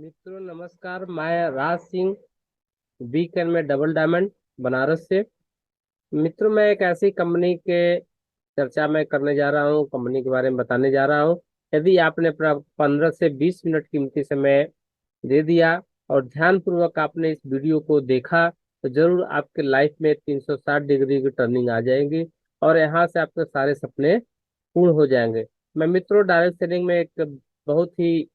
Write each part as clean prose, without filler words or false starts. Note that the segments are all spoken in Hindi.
मित्रों नमस्कार। मैं राज सिंह वीकेंड में डबल डायमंड बनारस से। मित्रों मैं एक ऐसी कंपनी के चर्चा में करने जा रहा हूँ, कंपनी के बारे में बताने जा रहा हूँ। यदि आपने अपना 15 से 20 मिनट कीमती समय दे दिया और ध्यानपूर्वक आपने इस वीडियो को देखा तो जरूर आपके लाइफ में 360 डिग्री की टर्निंग आ जाएगी और यहाँ से आपके सारे सपने पूर्ण हो जाएंगे। मैं मित्रों डायरेक्ट सेलिंग में एक बहुत ही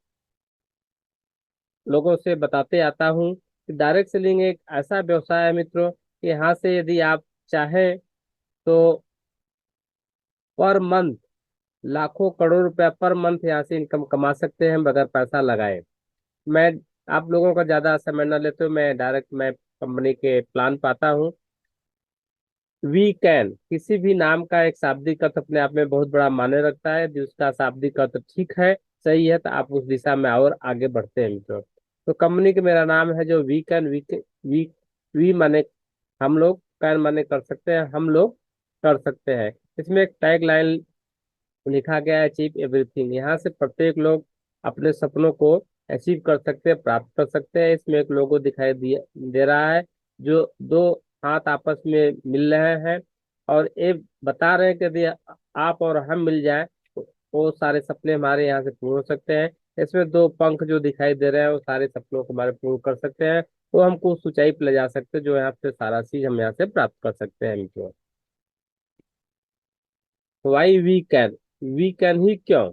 लोगों से बताते आता हूँ कि डायरेक्ट सेलिंग एक ऐसा व्यवसाय है मित्रों कि यहाँ से यदि आप चाहें तो पर मंथ लाखों करोड़ रुपया पर मंथ यहाँ से इनकम कमा सकते हैं बगैर पैसा लगाए। मैं आप लोगों का ज्यादा समय न लेते हुए मैं कंपनी के प्लान पाता हूँ। वी कैन किसी भी नाम का एक शाब्दिक अर्थ अपने आप में बहुत बड़ा मायने रखता है। यदि उसका शाब्दिक अर्थ ठीक है, सही है, तो आप उस दिशा में और आगे बढ़ते हैं मित्रों। तो कंपनी का मेरा नाम है जो वी कैन वी वी माने हम लोग, कैन माने कर सकते हैं, हम लोग कर सकते हैं। इसमें एक टैग लाइन लिखा गया है, अचीव एवरीथिंग। यहाँ से प्रत्येक लोग अपने सपनों को अचीव कर सकते हैं, प्राप्त कर सकते हैं। इसमें एक लोगो दिखाई दे रहा है जो दो हाथ आपस में मिल रहे हैं और ये बता रहे हैं कि यदि आप और हम मिल जाएं तो वो सारे सपने हमारे यहाँ से पूर्ण हो सकते हैं। इसमें दो पंख जो दिखाई दे रहे हैं वो सारे सपनों को हमारे पूर्ण कर सकते हैं। वो हमको उस ऊंचाई पे ले जा सकते हैं जो यहाँ से सारा चीज हम यहाँ से प्राप्त कर सकते हैं मित्रों। वाई वी कैन ही क्यों?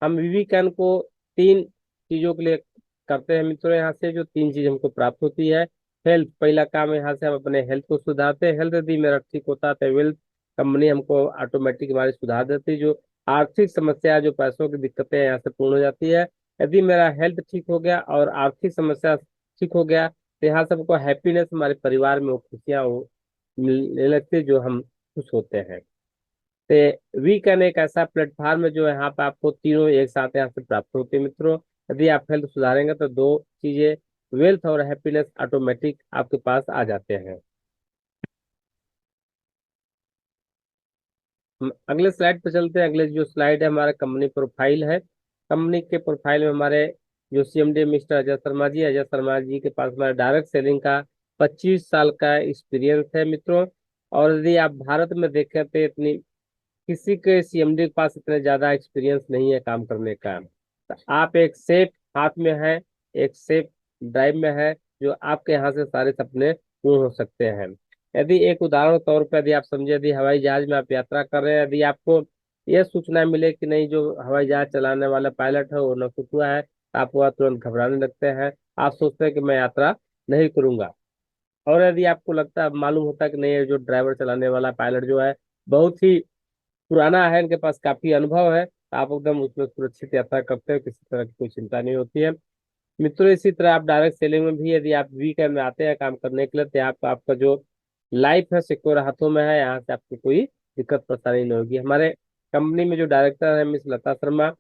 हम वीवीकैन को तीन चीजों के लिए करते हैं मित्रों। यहाँ से जो तीन चीज हमको प्राप्त होती है। हेल्थ पहला काम, यहाँ से हम अपने हेल्थ को सुधारते हैं। हेल्थ यदि मेरा ठीक होता है तो वेल्थ कंपनी हमको ऑटोमेटिक हमारी सुधार देती है। जो आर्थिक समस्या, जो पैसों की दिक्कतें हैं, यहाँ से पूर्ण हो जाती है। यदि मेरा हेल्थ ठीक हो गया और आर्थिक समस्या ठीक हो गया तो यहाँ से हमको हैप्पीनेस, हमारे परिवार में वो खुशियाँ मिलने लगती है जो हम खुश होते हैं। तो वीकेंड एक ऐसा प्लेटफॉर्म है जो यहाँ पे आपको तीनों एक साथ यहाँ से प्राप्त होते हैं मित्रों। यदि आप हेल्थ सुधारेंगे तो दो चीजें, वेल्थ और हैप्पीनेस, ऑटोमेटिक आपके पास आ जाते हैं। हम अगले स्लाइड पे चलते हैं। अगले जो स्लाइड है हमारा कंपनी प्रोफाइल है। कंपनी के प्रोफाइल में हमारे जो सीएमडी मिस्टर अजय शर्मा जी के पास हमारे डायरेक्ट सेलिंग का 25 साल का एक्सपीरियंस है मित्रों। और यदि आप भारत में देखें तो इतनी किसी के सीएमडी के पास इतना ज्यादा एक्सपीरियंस नहीं है काम करने का। तो आप एक सेफ हाथ में है, एक सेफ ड्राइव में है जो आपके यहाँ से सारे सपने पूर्ण हो सकते हैं। यदि एक उदाहरण के तौर पर यदि आप समझे, यदि हवाई जहाज में आप यात्रा कर रहे हैं, यदि आपको यह सूचना मिले कि नहीं, जो हवाई जहाज चलाने वाला पायलट है वो नौसिखुआ हुआ है, तो आप वह तुरंत घबराने लगते हैं। आप सोचते हैं कि मैं यात्रा नहीं करूंगा। और यदि आपको लगता है, मालूम होता है कि नहीं, ये जो ड्राइवर चलाने वाला पायलट जो है बहुत ही पुराना है, इनके पास काफी अनुभव है, तो आप एकदम उसमें सुरक्षित यात्रा करते हो, किसी तरह की कोई चिंता नहीं होती है मित्रों। इसी तरह आप डायरेक्ट सेलिंग में भी यदि आप वीकेंड में आते हैं काम करने के लिए तो आपका जो लाइफ है सिक्योर हाथों में है। यहाँ से आपको कोई दिक्कत परेशानी नहीं होगी। हमारे कंपनी में जो डायरेक्टर है मिस लता शर्मा,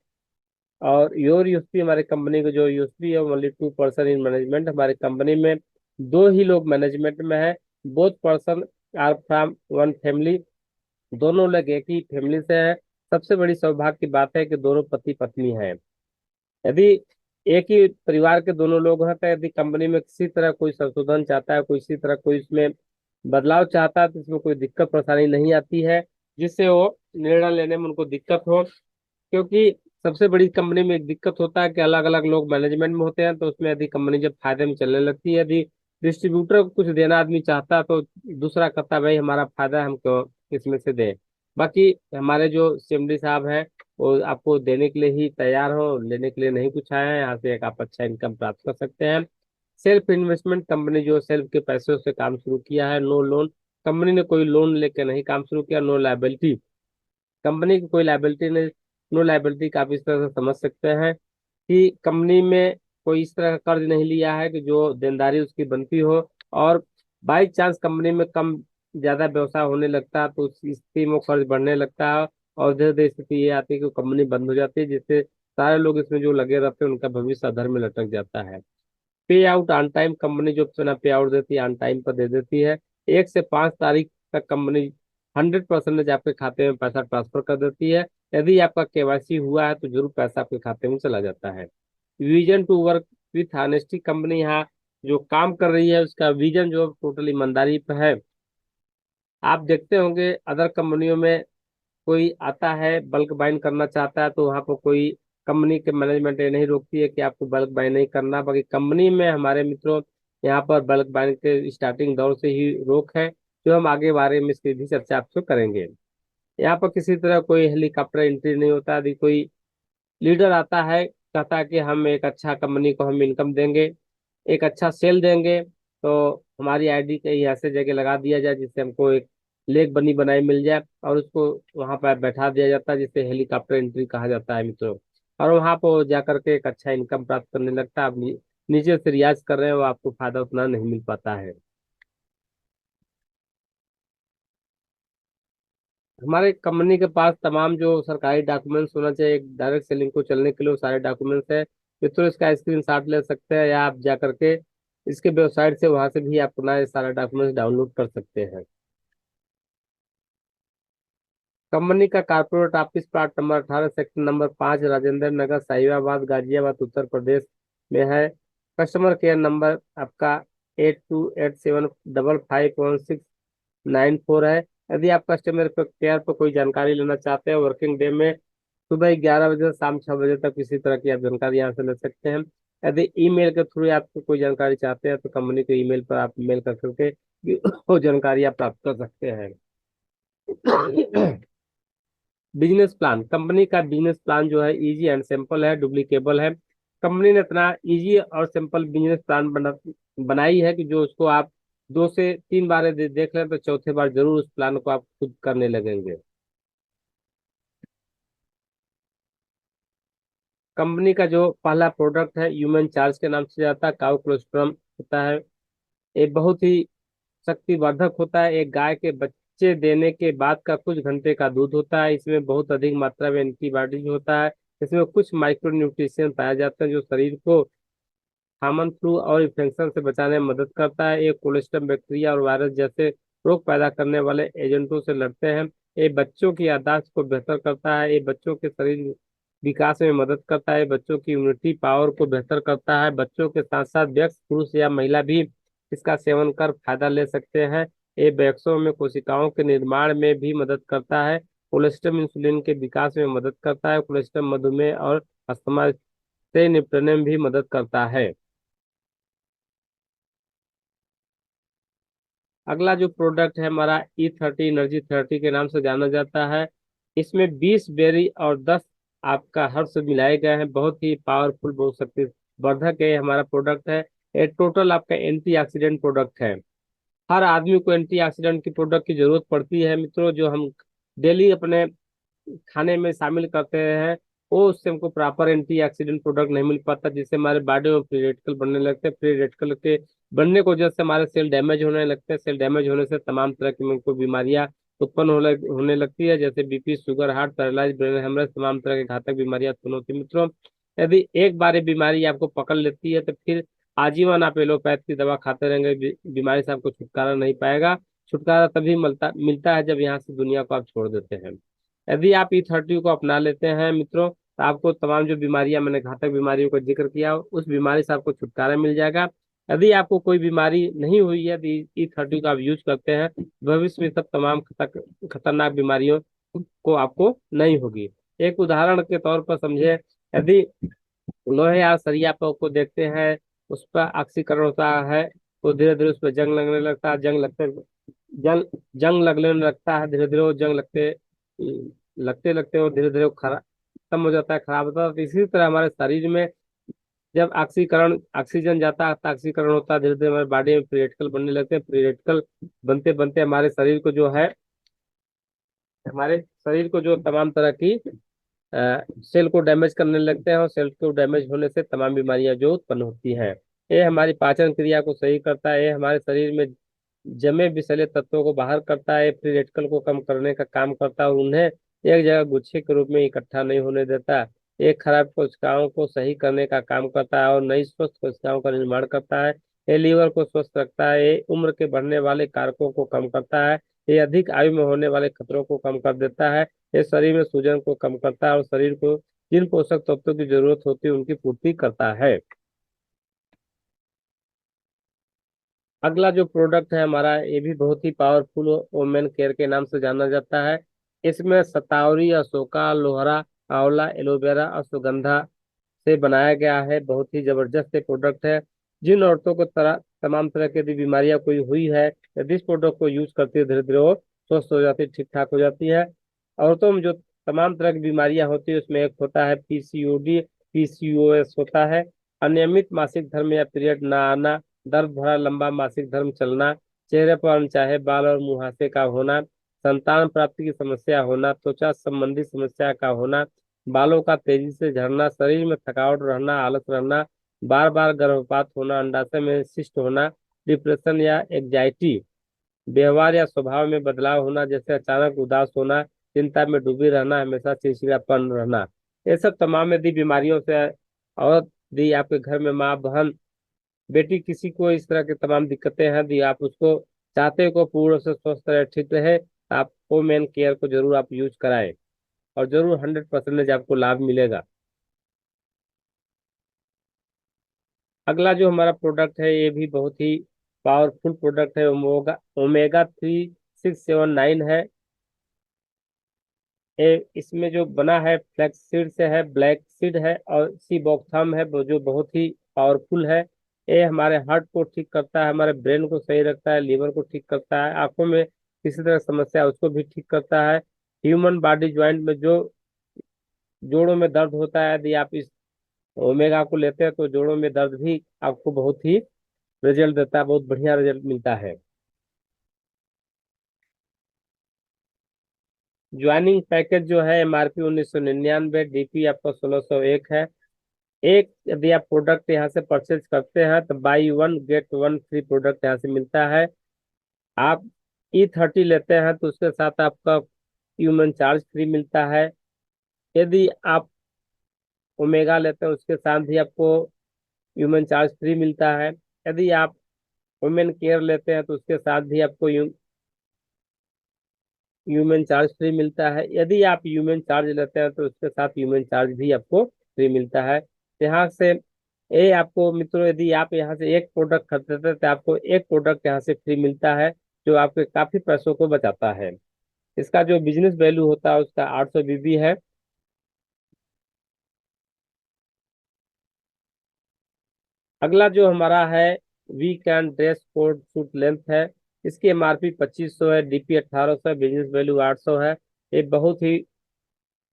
और योर यूएसपी, हमारे कंपनी का जो यूएसपी है, ओनली 2 पर्सन इन मैनेजमेंट। हमारी कंपनी में दो ही लोग मैनेजमेंट में है। Both person are from one family, दोनों लोग एक ही फैमिली से हैं। सबसे बड़ी सौभाग्य की बात है कि दोनों पति पत्नी हैं। यदि एक ही परिवार के दोनों लोग हैं तो यदि कंपनी में किसी तरह कोई संशोधन चाहता है, कोई इसी तरह कोई इसमें बदलाव चाहता है, तो इसमें कोई दिक्कत परेशानी नहीं आती है जिससे वो निर्णय लेने में उनको दिक्कत हो। क्योंकि सबसे बड़ी कंपनी में एक दिक्कत होता है कि अलग अलग लोग मैनेजमेंट में होते हैं, तो उसमें यदि कंपनी जब फायदे में चलने लगती है, यदि डिस्ट्रीब्यूटर को कुछ देना आदमी चाहता है तो दूसरा कहता है भाई हमारा फायदा है, हमको इसमें से दे। बाकी हमारे जो सीएमडी साहब हैं वो आपको देने के लिए ही तैयार हो, लेने के लिए नहीं कुछ आए हैं। यहाँ से एक आप अच्छा इनकम प्राप्त कर सकते हैं। सेल्फ इन्वेस्टमेंट कंपनी जो सेल्फ के पैसों से काम शुरू किया है, नो लोन। कंपनी ने कोई लोन लेकर नहीं काम शुरू किया। नो लाइबिलिटी, कंपनी की कोई लाइबिलिटी नहीं। नो लाइबिलिटी का आप इस तरह से समझ सकते हैं कि कंपनी में कोई इस तरह का कर्ज नहीं लिया है कि जो देनदारी उसकी बनती हो। और बाई चांस कंपनी में कम ज्यादा व्यवसाय होने लगता है तो उस स्थिति में वो कर्ज बढ़ने लगता है और धीरे धीरे स्थिति ये आती है कि कंपनी बंद हो जाती है, जिससे सारे लोग इसमें जो लगे रहते हैं उनका भविष्य अधर में लटक जाता है। पे आउट ऑन टाइम, कंपनी जो अपना पे आउट देती है ऑन टाइम पर दे देती है। 1 से 5 तारीख तक कंपनी 100% आपके खाते में पैसा ट्रांसफर कर देती है। यदि आपका केवाईसी हुआ है तो जरूर पैसा आपके खाते में चला जाता है। Vision to work with honesty company यहाँ जो काम कर रही है उसका विजन जो टोटल ईमानदारी पे है। आप देखते होंगे अदर कंपनियों में कोई आता है बल्क बाइंग करना चाहता है तो वहां पर कोई कंपनी के मैनेजमेंट ये नहीं रोकती है कि आपको बल्क बाइंग नहीं करना, बाकी कंपनी में हमारे मित्रों यहाँ पर बल्क बाइंग के स्टार्टिंग दौर से ही रोक है, जो हम आगे बारे में इसकी भी चर्चा आपसे करेंगे। यहाँ पर किसी तरह कोई हेलीकॉप्टर एंट्री नहीं होता। यदि कोई लीडर आता है कहता है कि हम एक अच्छा कंपनी को हम इनकम देंगे, एक अच्छा सेल देंगे, तो हमारी आईडी कहीं ऐसे जगह लगा दिया जाए जिससे हमको एक लेक बनी बनाई मिल जाए और उसको वहां पर बैठा दिया जाता है जिसे हेलीकॉप्टर एंट्री कहा जाता है मित्रों। और वहां पर जा करके एक अच्छा इनकम प्राप्त करने लगता है। आप नीचे से रियाज कर रहे हो, आपको फायदा उतना नहीं मिल पाता है। हमारे कंपनी के पास तमाम जो सरकारी डॉक्यूमेंट्स होना चाहिए एक डायरेक्ट सेलिंग को चलने के लिए, वो सारे डॉक्यूमेंट्स है। मित्रों इसका स्क्रीनशॉट ले सकते हैं या आप जा करके इसके वेबसाइट से वहां से भी आप अपना ये सारा डॉक्यूमेंट्स डाउनलोड कर सकते हैं। कंपनी का corporate office plot number 18 sector number 5 Rajendra Nagar Sahibabad Ghaziabad Uttar Pradesh में है। कस्टमर केयर नंबर आपका 8287551694 है। यदि आप कस्टमर केयर पर कोई जानकारी लेना चाहते हैं वर्किंग डे में सुबह 11 बजे से शाम 6 बजे तक किसी तरह की आप जानकारी यहाँ से ले सकते हैं। यदि ईमेल के थ्रू आपको कोई जानकारी चाहते हैं तो कंपनी के ईमेल पर आप मेल कर करके वो जानकारी आप प्राप्त कर सकते हैं। बिजनेस प्लान, कंपनी का बिजनेस प्लान जो है इजी एंड सिंपल है, डुप्लीकेबल है। कंपनी ने इतना इजी और सिंपल बिजनेस प्लान बनाई है कि जो उसको आप 2 से 3 बार यदि देख लें तो चौथे बार जरूर उस प्लान को आप खुद करने लगेंगे। कंपनी का जो पहला प्रोडक्ट है ह्यूमन चार्ज के नाम से जाता है, काउ कोलेस्ट्रॉम होता है। ये बहुत ही शक्तिवर्धक होता है। एक गाय के बच्चे देने के बाद का कुछ घंटे का दूध होता है। इसमें बहुत अधिक मात्रा में एंटीबॉडीज होता है। इसमें कुछ माइक्रो न्यूट्रिशन पाया जाता है जो शरीर को कॉमन फ्लू और इन्फेक्शन से बचाने में मदद करता है। ये कोलेस्ट्रम बैक्टीरिया और वायरस जैसे रोग पैदा करने वाले एजेंटों से लड़ते हैं। ये बच्चों की याददाश्त को बेहतर करता है। ये बच्चों के शरीर विकास में मदद करता है। बच्चों की इम्यूनिटी पावर को बेहतर करता है। बच्चों के साथ साथ वयस्क पुरुष या महिला भी इसका सेवन कर फायदा ले सकते हैं। ये वयस्कों में कोशिकाओं के निर्माण में भी मदद करता है। कोलेस्ट्रम इंसुलिन के विकास में मदद करता है। कोलेस्ट्रम मधुमेह और अस्थमा से निपटने में भी मदद करता है। अगला जो प्रोडक्ट है हमारा E30 एनर्जी 30 के नाम से जाना जाता है। इसमें 20 बेरी और 10 आपका हर्ब्स मिलाए गए हैं। बहुत ही पावरफुल, बहुत शक्तिवर्धक है हमारा प्रोडक्ट है। ये टोटल आपका एंटीऑक्सीडेंट प्रोडक्ट है। हर आदमी को एंटीऑक्सीडेंट की प्रोडक्ट की जरूरत पड़ती है मित्रों, जो हम डेली अपने खाने में शामिल करते हैं वो उससे हमको प्रॉपर एंटीऑक्सीडेंट प्रोडक्ट नहीं मिल पाता, जिससे हमारे बॉडी में फ्री रेडिकल बनने लगते हैं। फ्री रेडिकल के बनने की वजह से हमारे सेल डैमेज होने लगते हैं। सेल डैमेज होने से तमाम तरह की हमको बीमारियां उत्पन्न होने लगती है, जैसे BP, sugar, heart, paralyse, brain haemorrhage, तमाम तरह की घातक बीमारियां उत्पन्न होती है मित्रों। यदि एक बार ये बीमारी आपको पकड़ लेती है तो फिर आजीवन आप एलोपैथ की दवा खाते रहेंगे, बीमारी से आपको छुटकारा नहीं पाएगा। छुटकारा तभी मिलता मिलता है जब यहाँ से दुनिया को आप छोड़ देते हैं। यदि आप E30 को अपना लेते हैं मित्रों तो आपको तमाम जो बीमारियां मैंने घातक बीमारियों का जिक्र किया उस बीमारी से आपको छुटकारा मिल जाएगा। यदि आपको कोई बीमारी नहीं हुई है तो E30 का आप यूज करते हैं, भविष्य में सब तमाम खतरनाक बीमारियों को आपको नहीं होगी। एक उदाहरण के तौर पर समझे, यदि लोहे या सरिया पर को देखते हैं उस पर ऑक्सीकरण होता है तो धीरे धीरे उस पर जंग लगने लगता है। जंग जंग लगने लगता है, धीरे धीरे वो जंग लगते लगते वो धीरे धीरे खराब खत्म हो जाता है, खराब होता है। तो इसी तरह हमारे शरीर में जब ऑक्सीजन जाता है तो ऑक्सीकरण होता है, धीरे धीरे हमारे बॉडी में फ्री रेडिकल बनने लगते हैं। फ्री रेडिकल बनते बनते हमारे शरीर को जो तमाम तरह की सेल को डैमेज करने लगते हैं और सेल को डैमेज होने से तमाम बीमारियां जो उत्पन्न होती हैं। ये हमारी पाचन क्रिया को सही करता है। ये हमारे शरीर में जमे विषैले तत्वों को बाहर करता है। फ्री रेडिकल को कम करने का काम करता है और उन्हें एक जगह गुच्छे के रूप में इकट्ठा नहीं होने देता। ये खराब कोशिकाओं को सही करने का काम करता है और नई स्वस्थ कोशिकाओं का निर्माण करता है। ये लीवर को स्वस्थ रखता है। ये उम्र के बढ़ने वाले कारकों को कम करता है। ये अधिक आयु में होने वाले खतरों को कम कर देता है। ये शरीर में सूजन को कम करता है और शरीर को जिन पोषक तत्वों की जरूरत होती है उनकी पूर्ति करता है। अगला जो प्रोडक्ट है हमारा, ये भी बहुत ही पावरफुल वोमेन केयर के नाम से जाना जाता है। इसमें शतावरी, अशोका, लोहरा, आंवला, एलोवेरा और सुगंधा से बनाया गया है। बहुत ही जबरदस्त ये प्रोडक्ट है। जिन औरतों को तमाम तरह की यदि बीमारियां कोई हुई है, यदि इस प्रोडक्ट को यूज करती है, धीरे धीरे वो स्वस्थ हो जाती है, ठीक ठाक हो जाती है। औरतों में जो तमाम तरह की बीमारियां होती है, उसमें एक होता है पीसीओडी, पीसीओएस होता है, अनियमित मासिक धर्म या पीरियड ना आना, दर्द भरा लंबा मासिक धर्म चलना, चेहरे पर अनचाहे बाल और मुहासे का होना, संतान प्राप्ति की समस्या होना, त्वचा संबंधी समस्या का होना, बालों का तेजी से झड़ना, शरीर में थकावट रहना, आलस रहना, बार बार गर्भपात होना, अंडाशय में शिस्ट होना, डिप्रेशन या एग्जाइटी, व्यवहार या स्वभाव में बदलाव होना, जैसे अचानक उदास होना, चिंता में डूबी रहना, हमेशा चिड़चिड़ापन रहना, ये सब तमाम यदि बीमारियों से, और यदि आपके घर में माँ, बहन, बेटी, किसी को इस तरह की तमाम दिक्कतें हैं, यदि आप उसको चाहते हो पूर्ण से स्वस्थ रहे, ठीक रहे, तो आप वोमेन केयर को जरूर आप यूज कराएं, और जरूर 100% आपको लाभ मिलेगा। अगला जो हमारा प्रोडक्ट है, ये भी बहुत ही पावरफुल प्रोडक्ट है, ओमेगा 3 679 है। ये इसमें जो बना है फ्लैक्स सीड से है, ब्लैक सीड है और सीबोक्थाम है, जो बहुत ही पावरफुल है। ये हमारे हार्ट को ठीक करता है, हमारे ब्रेन को सही रखता है, लीवर को ठीक करता है, आंखों में किसी तरह की समस्या है उसको भी ठीक करता है। ह्यूमन बॉडी ज्वाइंट में जो जोड़ों में दर्द होता है, यदि आप इस ओमेगा को लेते हैं तो जोड़ों में दर्द भी आपको बहुत ही रिजल्ट देता है, बहुत बढ़िया रिजल्ट मिलता है। ज्वाइनिंग पैकेज जो है, एमआरपी 1999, डीपी आपका 1601 है। एक यदि आप प्रोडक्ट यहाँ से परचेज करते हैं तो by one get one free product यहाँ से मिलता है। आप E30 लेते हैं तो उसके साथ आपका ह्यूमन चार्ज फ्री मिलता है। यदि आप ओमेगा लेते हैं उसके साथ भी आपको ह्यूमन चार्ज फ्री मिलता है। यदि आप वुमेन केयर लेते हैं तो उसके साथ भी आपको ह्यूमन चार्ज फ्री मिलता है। यदि आप ह्यूमन चार्ज लेते हैं तो उसके साथ ह्यूमन चार्ज भी आपको फ्री मिलता है। यहाँ से ये आपको मित्रों, यदि आप यहाँ से एक प्रोडक्ट खरीदते हैं तो आपको एक प्रोडक्ट यहाँ से फ्री मिलता है, जो आपके काफी पैसों को बचाता है। इसका जो बिजनेस वैल्यू होता है उसका 800 BB है। अगला जो हमारा है, we can dress code suit length है। इसकी एमआरपी 2500 है, डीपी 1800, बिजनेस वैल्यू 800 है। ये बहुत ही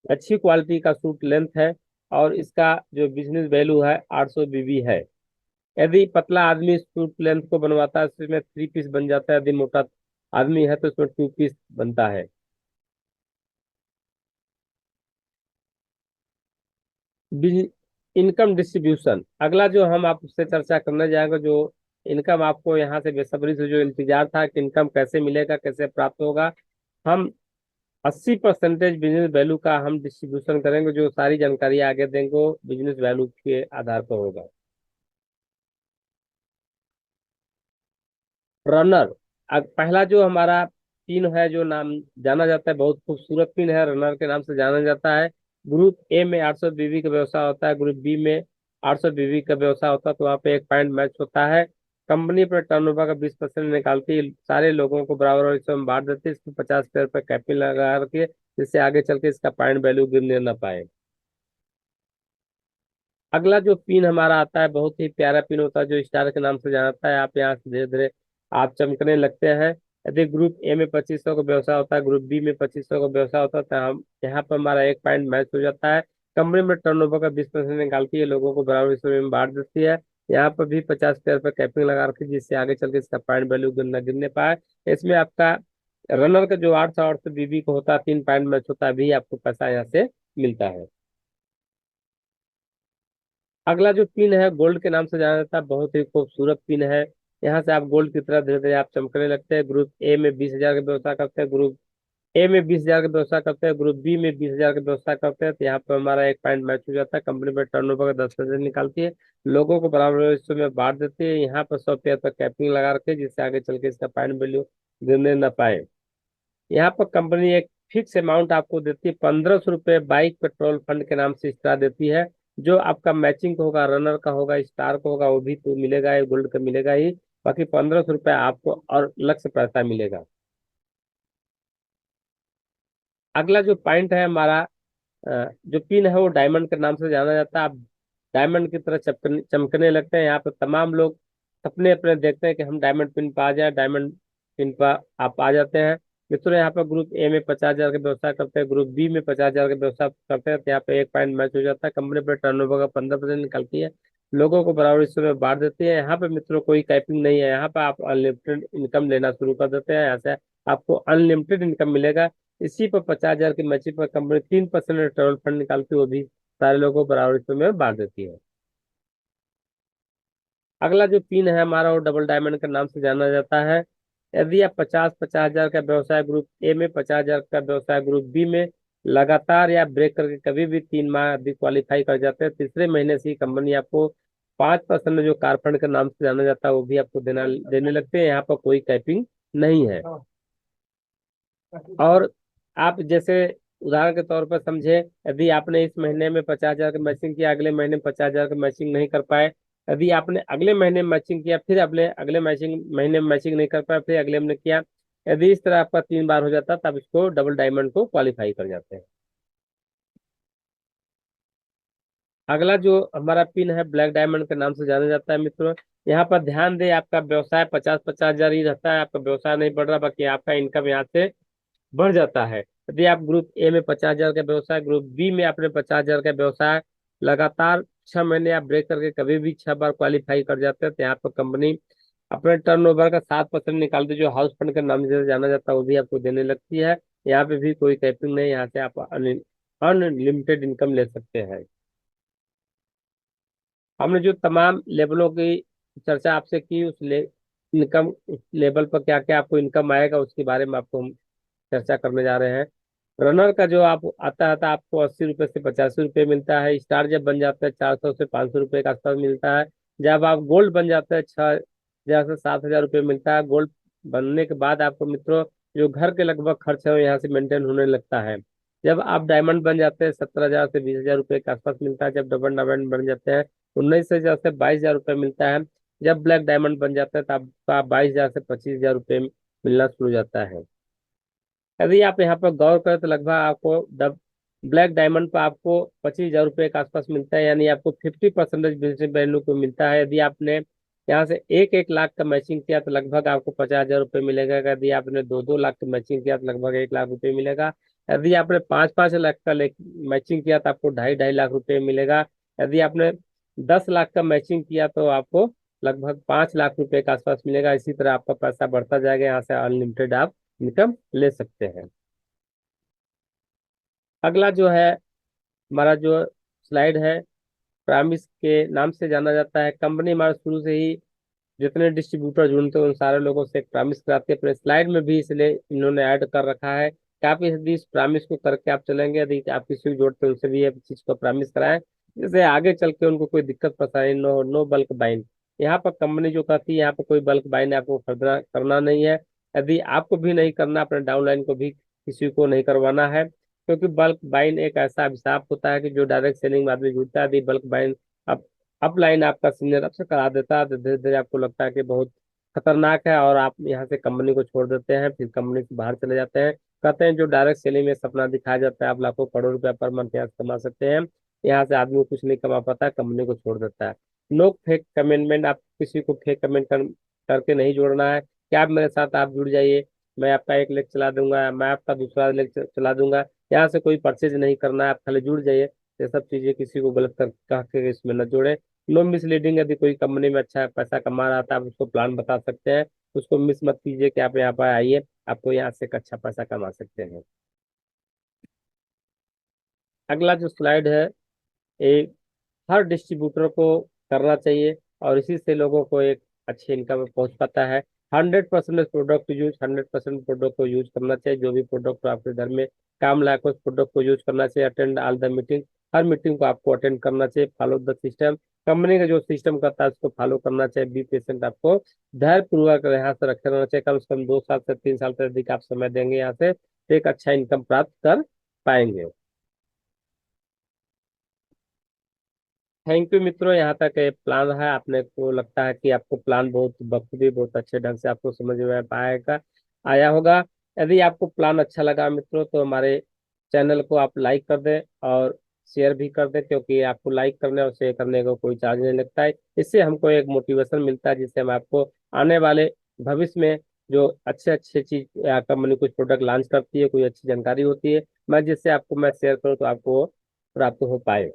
अच्छी क्वालिटी का सूट लेंथ है, और इसका जो बिजनेस वैल्यू है 800 BB है। यदि पतला आदमी सूट लेंथ को बनवाता है तो इसमें 3 पीस बन जाता है, यदि मोटा आदमी है तो इसमें 2 पीस बनता है। इनकम डिस्ट्रीब्यूशन, अगला जो हम आपसे चर्चा करने जाएंगे, जो इनकम आपको यहाँ से बेसब्री से जो इंतजार था कि इनकम कैसे मिलेगा, कैसे प्राप्त होगा, हम 80% बिजनेस वैल्यू का हम डिस्ट्रीब्यूशन करेंगे। जो सारी जानकारी आगे देंगे वो बिजनेस वैल्यू के आधार पर होगा। रनर, पहला जो हमारा पिन है, जो नाम जाना जाता है, बहुत खूबसूरत पिन है, रनर के नाम से जाना जाता है। ग्रुप ए में 800 BB का व्यवसाय होता है, ग्रुप बी में 800 BB का व्यवसाय होता है, तो वहाँ पे एक पॉइंट मैच होता है। कंपनी पर टर्नओवर का 20% निकालती है, सारे लोगों को बराबर और हिस्सों में बांट देती है, इसमें 50 शेयर पर कैपिटल लगा के, जिससे आगे चल के इसका पॉइंट वैल्यू गिरने ना पाए। अगला जो पिन हमारा आता है, बहुत ही प्यारा पिन होता है, जो स्टार के नाम से जाना जाता है। आप यहाँ से धीरे धीरे आप चमकने लगते हैं। यदि ग्रुप ए में 2500 का व्यवसाय होता है, ग्रुप बी में 2500 का व्यवसाय होता है, तो हम यहाँ पर हमारा एक पॉइंट मैच हो जाता है। कंपनी में टर्नओवर का 20% निकालती है, लोगों को बराबर हिस्सों में बांट देती है। यहाँ पर भी 50 शेयर पर कैपिंग लगा रखी है, जिससे आगे चल के इसका पॉइंट वैल्यू गिरना गिरने पाए। इसमें आपका रनर का जो 800 BB का होता है, 3 पॉइंट मैच होता है, भी आपको पैसा यहाँ से मिलता है। अगला जो पिन है, गोल्ड के नाम से जाना जाता है, बहुत ही खूबसूरत पिन है। यहाँ से आप गोल्ड की तरह धीरे धीरे आप चमकने लगते हैं। ग्रुप ए में 20,000 का व्यवसाय करते हैं, ग्रुप ए में 20,000 का व्यवसाय करते हैं, ग्रुप बी में 20,000 का व्यवसाय करते हैं, तो यहाँ पर हमारा एक पॉइंट मैच हो जाता है। कंपनी पर टर्नओवर का 10% निकालती है, लोगों को बराबर हिस्सों में बांट देती है। यहाँ पर 100 पेयर पर कैपिंग लगा रखे, जिससे आगे चल के इसका पॉइंट वैल्यू गिरने न पाए। यहाँ पर कंपनी एक फिक्स अमाउंट आपको देती है, 1500 रुपये बाइक पेट्रोल फंड के नाम से एक्स्ट्रा देती है। जो आपका मैचिंग होगा, रनर का होगा, स्टार का होगा, वो भी तो मिलेगा ही, गोल्ड का मिलेगा ही। बाकी 1500 रुपये आपको और अलग से पैसा मिलेगा। अगला जो पॉइंट है हमारा, जो पिन है वो डायमंड के नाम से जाना जाता है। आप डायमंड की तरह चमकने लगते हैं। यहाँ पर तमाम लोग सपने अपने देखते हैं कि हम डायमंड पिन पर आ जाए, डायमंड पिन पर आप आ जाते हैं। मित्रों, यहाँ पर ग्रुप ए में 50,000 का व्यवसाय करते हैं, ग्रुप बी में 50,000 का व्यवसाय करते हैं, तो यहाँ पे एक पॉइंट मैच हो जाता है। कंपनी पर टर्नओवर का 15% निकलती है, लोगों को बराबर हिस्सों में बांट देती है। यहाँ पे मित्रों कोई कैपिंग नहीं है, यहाँ पे आप अनलिमिटेड इनकम लेना शुरू कर देते हैं। यहाँ से आपको अनलिमिटेड इनकम मिलेगा। इसी पर 50,000 की मैचिंग पर कंपनी 3% रिटर्न फंड निकालती है, वो भी सारे लोगों को बराबर हिस्सों में बांट देती है। अगला जो पिन है हमारा वो डबल डायमंड के नाम से जाना जाता है। यदि आप 50,000 का व्यवसाय ग्रुप ए में, 50,000 का व्यवसाय ग्रुप बी में लगातार या ब्रेक करके कभी भी 3 माह यदि क्वालिफाई कर जाते हैं, तीसरे महीने से ही कंपनी आपको 5% जो कारफंड के नाम से जाना जाता है वो भी आपको देने लगते हैं। यहाँ पर कोई कैपिंग नहीं है। और आप जैसे उदाहरण के तौर पर समझे, यदि आपने इस महीने में 50,000 का मैचिंग किया, अगले महीने 50,000 का मैचिंग नहीं कर पाए, यदि आपने अगले महीने मैचिंग किया, फिर अगले अगले मैचिंग महीने में मैचिंग नहीं कर पाए, फिर अगले महीने किया, यदि इस तरह आपका 3 बार हो जाता तब इसको डबल डायमंड को क्वालिफाई कर जाते हैं। अगला जो हमारा पिन है ब्लैक डायमंड के नाम से जाना जाता है। मित्रों, यहाँ पर ध्यान दें, आपका व्यवसाय 50-50,000 ही रहता है, आपका व्यवसाय नहीं बढ़ रहा, बाकी आपका इनकम यहाँ से बढ़ जाता है। यदि आप ग्रुप ए में 50,000 का व्यवसाय, ग्रुप बी में आपने 50,000 का व्यवसाय लगातार 6 महीने आप ब्रेक करके कभी भी 6 बार क्वालिफाई कर जाते हैं, तो यहाँ पर कंपनी अपने टर्नओवर का 7% निकालती है, जो हाउस फंड के नाम से जाना जाता है, वो भी आपको देने लगती है। यहाँ पे भी कोई कैपिंग नहीं, यहाँ से आप अनलिमिटेड इनकम ले सकते हैं। हमने जो तमाम लेवलों की चर्चा आपसे की, इनकम, उस लेवल पर क्या क्या आपको इनकम आएगा उसके बारे में आपको हम चर्चा करने जा रहे हैं। रनर का जो आप आता था आपको 80 रुपए से 85 रुपए मिलता है। स्टार जब बन जाता है 400 से 500 रुपए के आसपास मिलता है। जब आप गोल्ड बन जाते हैं 6,000 से 7,000 रुपये मिलता है। गोल्ड बनने के बाद आपको मित्रों जो घर के लगभग खर्च है वो यहाँ से मेंटेन होने लगता है। जब आप डायमंड बन जाते हैं 17,000 से 20,000 रुपये के आसपास मिलता है। जब डबल डायमंड बन जाते हैं 19,000 से 22,000 रुपये मिलता है। जब ब्लैक डायमंड बन जाता है तब आपका 22,000 से 25,000 रुपये मिलना शुरू हो जाता है। यदि आप यहाँ पर गौर करें तो लगभग आपको ब्लैक डायमंड पर आपको 25,000 रुपये के आसपास मिलता है, यानी आपको 50% बिजनेस वैल्यू को मिलता है। यदि आपने यहाँ से 1-1 लाख का मैचिंग किया तो लगभग आपको 50,000 रुपये मिलेगा। यदि आपने 2-2 लाख का मैचिंग किया तो लगभग 1 लाख रुपये मिलेगा। यदि आपने 5-5 लाख का मैचिंग किया तो आपको 2.5-2.5 लाख रुपये मिलेगा। यदि आपने 10 लाख का मैचिंग किया तो आपको लगभग 5 लाख रुपये के आसपास मिलेगा। इसी तरह आपका पैसा बढ़ता जाएगा, यहाँ से अनलिमिटेड आप इनकम ले सकते हैं। अगला जो है हमारा जो स्लाइड है, प्रामिस के नाम से जाना जाता है। कंपनी हमारा शुरू से ही जितने डिस्ट्रीब्यूटर जुड़ते हैं उन सारे लोगों से एक प्रॉमिस कराती है। अपने स्लाइड में भी इसलिए इन्होंने ऐड कर रखा है कि आप यदि इस प्रॉमिस को करके आप चलेंगे, यदि आप किसी को जोड़ते हैं उनसे भी ये चीज को प्रॉमिस कराएं, जैसे आगे चल के उनको कोई दिक्कत परेशानी न हो। नो बल्क बाइंग, यहाँ पर कंपनी जो कहती है यहाँ पर कोई बल्क बाइंग आपको खरीदना करना नहीं है। यदि आपको भी नहीं करना, अपने डाउनलाइन को भी किसी को नहीं करवाना है, क्योंकि बल्क बाइंग एक ऐसा अभिशाप होता है कि जो डायरेक्ट सेलिंग में आदमी जुड़ता है, यदि बल्क बाइंग अपलाइन आपका सीनियर आपसे करा देता है तो धीरे धीरे आपको लगता है कि बहुत खतरनाक है और आप यहाँ से कंपनी को छोड़ देते हैं, फिर कंपनी से बाहर चले जाते हैं। कहते हैं जो डायरेक्ट सेलिंग में सपना दिखाया जाता है आप लाखों करोड़ रुपया पर मंथ यहाँ से कमा सकते हैं, यहाँ से आदमी कुछ नहीं कमा पाता, कंपनी को छोड़ देता है। नो फेक कमेंटमेंट, आप किसी को फेक कमेंट करके नहीं जोड़ना है कि आप मेरे साथ आप जुड़ जाइए, मैं आपका 1 लेख चला दूंगा, मैं आपका दूसरा लेख चला दूंगा। यहाँ से कोई परचेज नहीं करना है, आप खाली जुड़ जाइए। ये सब चीजें किसी को गलत कर कह के इसमें न जोड़े। नो मिसलीडिंग, यदि कोई कंपनी में अच्छा पैसा कमा रहा था आप उसको प्लान बता सकते हैं, उसको मिस मत कीजिए कि आप यहाँ पर आइए, आपको यहाँ से एक अच्छा पैसा कमा सकते हैं। अगला जो स्लाइड है, एक हर डिस्ट्रीब्यूटर को करना चाहिए और इसी से लोगों को एक अच्छी इनकम में पहुंच पाता है। 100% प्रोडक्ट को यूज करना चाहिए। जो भी प्रोडक्ट आपके घर में काम लायक हो उस प्रोडक्ट को यूज करना चाहिए। Attend all the meeting, her meeting को आपको अटेंड करना चाहिए। फॉलो द सिस्टम, कंपनी का जो सिस्टम करता है उसको फॉलो करना चाहिए। बी पेशेंट, आपको धैर्य पूर्वक यहाँ से रखे रहना चाहिए। कम से कम 2 साल से 3 साल तक अधिक आप समय देंगे यहाँ से तो एक अच्छा इनकम प्राप्त कर पाएंगे। थैंक यू मित्रों, यहाँ तक ये प्लान है। आपने को लगता है कि आपको प्लान बहुत बखूबी बहुत अच्छे ढंग से आपको समझ में पाएगा आया होगा। यदि आपको प्लान अच्छा लगा मित्रों तो हमारे चैनल को आप लाइक कर दें और शेयर भी कर दें, क्योंकि आपको लाइक करने और शेयर करने का कोई चार्ज नहीं लगता है। इससे हमको एक मोटिवेशन मिलता है, जिससे हम आपको आने वाले भविष्य में जो अच्छे अच्छे चीज कंपनी कुछ प्रोडक्ट लॉन्च करती है, कोई अच्छी जानकारी होती है, मैं जिससे आपको मैं शेयर करूँ तो आपको प्राप्त हो पाए।